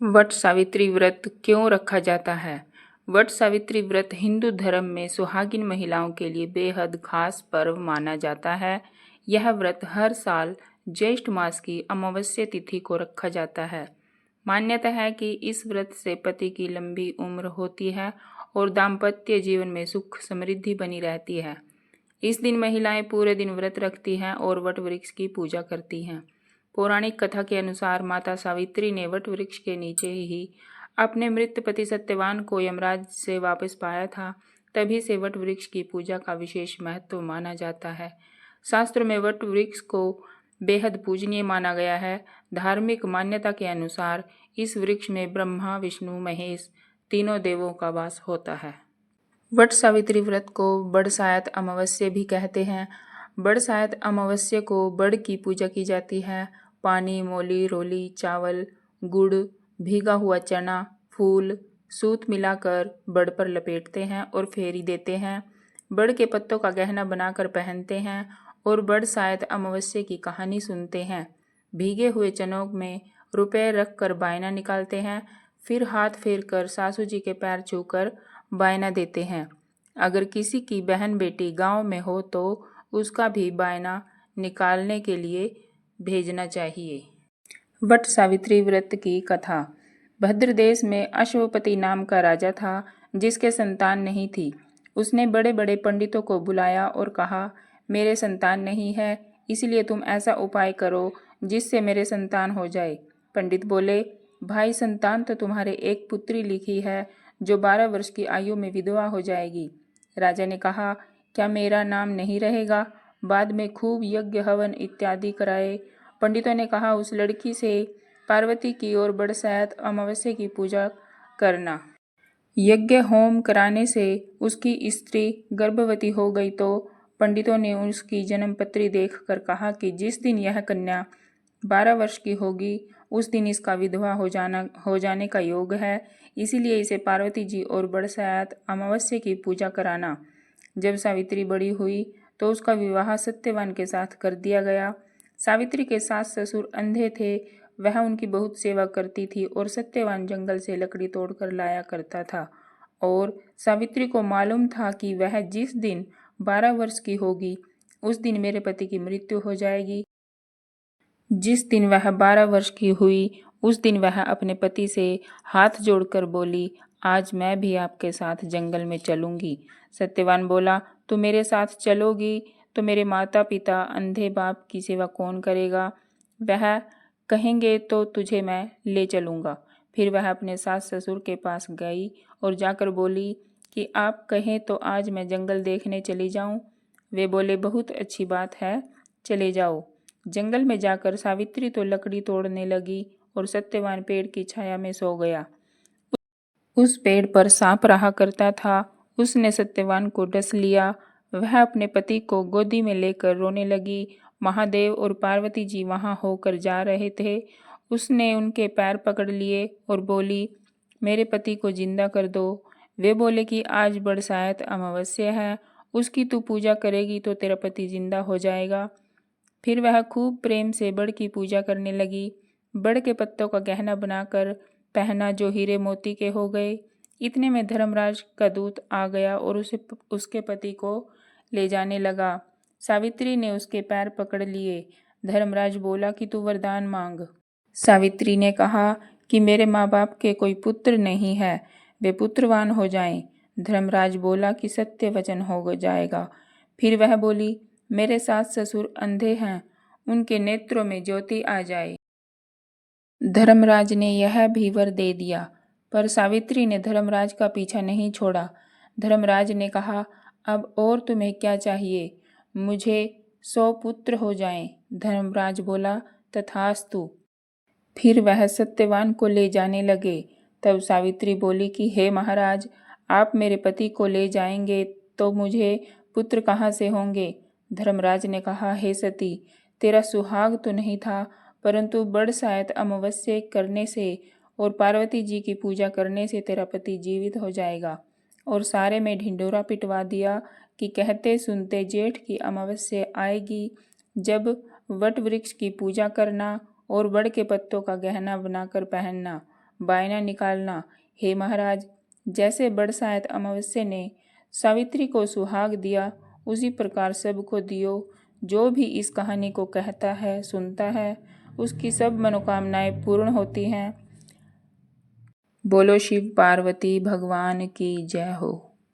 वट सावित्री व्रत क्यों रखा जाता है? वट सावित्री व्रत हिंदू धर्म में सुहागिन महिलाओं के लिए बेहद खास पर्व माना जाता है। यह व्रत हर साल ज्येष्ठ मास की अमावस्या तिथि को रखा जाता है। मान्यता है कि इस व्रत से पति की लंबी उम्र होती है और दाम्पत्य जीवन में सुख समृद्धि बनी रहती है। इस दिन महिलाएं पूरे दिन व्रत रखती हैं और वट वृक्ष की पूजा करती हैं। पौराणिक कथा के अनुसार माता सावित्री ने वट वृक्ष के नीचे ही अपने मृत पति सत्यवान को यमराज से वापस पाया था। तभी से वट वृक्ष की पूजा का विशेष महत्व माना जाता है। शास्त्र में वट वृक्ष को बेहद पूजनीय माना गया है। धार्मिक मान्यता के अनुसार इस वृक्ष में ब्रह्मा, विष्णु, महेश तीनों देवों का वास होता है। वट सावित्री व्रत को बरसात अमावस्या भी कहते हैं। बरसात अमावस्या को बड़ की पूजा की जाती है। पानी, मौली, रोली, चावल, गुड़, भीगा हुआ चना, फूल, सूत मिलाकर बड़ पर लपेटते हैं और फेरी देते हैं। बड़ के पत्तों का गहना बनाकर पहनते हैं और बरसात अमावस्या की कहानी सुनते हैं। भीगे हुए चनों में रुपए रख कर बायना निकालते हैं। फिर हाथ फेर कर सासू जी के पैर छूकर बायना देते हैं। अगर किसी की बहन बेटी गांव में हो तो उसका भी बायना निकालने के लिए भेजना चाहिए। वट सावित्री व्रत की कथा। भद्र देश में अश्वपति नाम का राजा था जिसके संतान नहीं थी। उसने बड़े बड़े पंडितों को बुलाया और कहा, मेरे संतान नहीं है, इसलिए तुम ऐसा उपाय करो जिससे मेरे संतान हो जाए। पंडित बोले, भाई, संतान तो तुम्हारे एक पुत्री लिखी है जो 12 वर्ष की आयु में विधवा हो जाएगी। राजा ने कहा, क्या मेरा नाम नहीं रहेगा? बाद में खूब यज्ञ हवन इत्यादि कराए। पंडितों ने कहा, उस लड़की से पार्वती की और बरसात अमावस्या की पूजा करना। यज्ञ होम कराने से उसकी स्त्री गर्भवती हो गई तो पंडितों ने उसकी जन्मपत्री देखकर कहा कि जिस दिन यह कन्या 12 वर्ष की होगी उस दिन इसका विधवा हो जाने का योग है, इसीलिए इसे पार्वती जी और बरसात अमावस्या की पूजा कराना। जब सावित्री बड़ी हुई तो उसका विवाह सत्यवान के साथ कर दिया गया। सावित्री के सास ससुर अंधे थे। वह उनकी बहुत सेवा करती थी और सत्यवान जंगल से लकड़ी तोड़कर लाया करता था और सावित्री को मालूम था कि वह जिस दिन 12 वर्ष की होगी उस दिन मेरे पति की मृत्यु हो जाएगी। जिस दिन वह 12 वर्ष की हुई उस दिन वह अपने पति से हाथ जोड़कर बोली, आज मैं भी आपके साथ जंगल में चलूंगी। सत्यवान बोला, तू मेरे साथ चलोगी तो मेरे माता पिता अंधे बाप की सेवा कौन करेगा? वह कहेंगे तो तुझे मैं ले चलूंगा। फिर वह अपने सास ससुर के पास गई और जाकर बोली कि आप कहें तो आज मैं जंगल देखने चली जाऊं। वे बोले, बहुत अच्छी बात है, चले जाओ। जंगल में जाकर सावित्री तो लकड़ी तोड़ने लगी और सत्यवान पेड़ की छाया में सो गया। उस पेड़ पर सांप रहा करता था। उसने सत्यवान को डस लिया। वह अपने पति को गोदी में लेकर रोने लगी। महादेव और पार्वती जी वहां होकर जा रहे थे। उसने उनके पैर पकड़ लिए और बोली, मेरे पति को जिंदा कर दो। वे बोले कि आज बरसात अमावस्या है, उसकी तू पूजा करेगी तो तेरा पति जिंदा हो जाएगा। फिर वह खूब प्रेम से बड़ की पूजा करने लगी। बड़ के पत्तों का गहना बनाकर पहना जो हीरे मोती के हो गए। इतने में धर्मराज का दूत आ गया और उसके पति को ले जाने लगा। सावित्री ने उसके पैर पकड़ लिए। धर्मराज बोला कि तू वरदान मांग। सावित्री ने कहा कि मेरे माँ बाप के कोई पुत्र नहीं है, वे पुत्रवान हो जाएं। धर्मराज बोला कि सत्य वचन हो जाएगा। फिर वह बोली, मेरे सास ससुर अंधे हैं, उनके नेत्रों में ज्योति आ जाए। धर्मराज ने यह भी वर दे दिया, पर सावित्री ने धर्मराज का पीछा नहीं छोड़ा। धर्मराज ने कहा, अब और तुम्हें क्या चाहिए? मुझे 100 पुत्र हो जाएं। धर्मराज बोला, तथास्तु। फिर वह सत्यवान को ले जाने लगे। तब सावित्री बोली कि हे महाराज, आप मेरे पति को ले जाएंगे तो मुझे पुत्र कहाँ से होंगे? धर्मराज ने कहा, हे सती, तेरा सुहाग तो नहीं था, परंतु बरसात अमावस्या करने से और पार्वती जी की पूजा करने से तेरा पति जीवित हो जाएगा। और सारे में ढिंडोरा पिटवा दिया कि कहते सुनते जेठ की अमावस्या आएगी जब वट वृक्ष की पूजा करना और बड़ के पत्तों का गहना बनाकर पहनना। बायना निकालना। हे महाराज, जैसे बरसात अमावस्या ने सावित्री को सुहाग दिया, उसी प्रकार सबको दियो। जो भी इस कहानी को कहता है, सुनता है, उसकी सब मनोकामनाएं पूर्ण होती हैं। बोलो शिव पार्वती भगवान की जय हो।